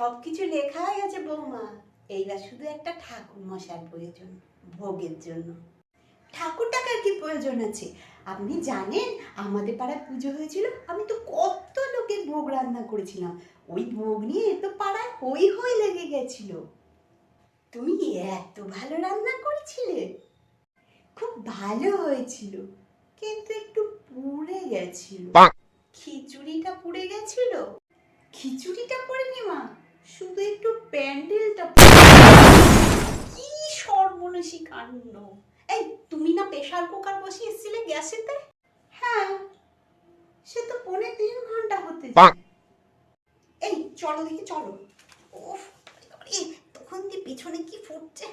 সবকিছু লেখা হয়ে গেছে বৌমা। এইবার শুধু একটা ঠাকুর মশার প্রয়োজন ভোগের জন্য। ঠাকুর টাকার কি প্রয়োজন আছে? আপনি জানেন আমাদের পাড়ায় পুজো হয়েছিল, আমি তো কত লোকের ভোগ রান্না করেছিলাম। ওই ভোগ নিয়ে তো পাড়ায় হই হই লেগে গেছিল। তুমি এত ভালো রান্না করেছিলে? খুব ভালো হয়েছিল, কিন্তু একটু পুড়ে গেছিল। খিচুড়িটা পুড়ে গেছিল? খিচুড়িটা পড়েনি মা, শুধু একটু প্যান্ডেলটা। কি সর্বনাশী কাণ্ড! এই তুমি না প্রেসার কুকার বসিয়ে এসেছিলে গ্যাসেতে? হ্যাঁ, সে তো 3.25 ঘন্টা হতে যায়। এই চলো দেখি চলো। ওফ, তখন দিয়ে পেছনে কি ফুটছে।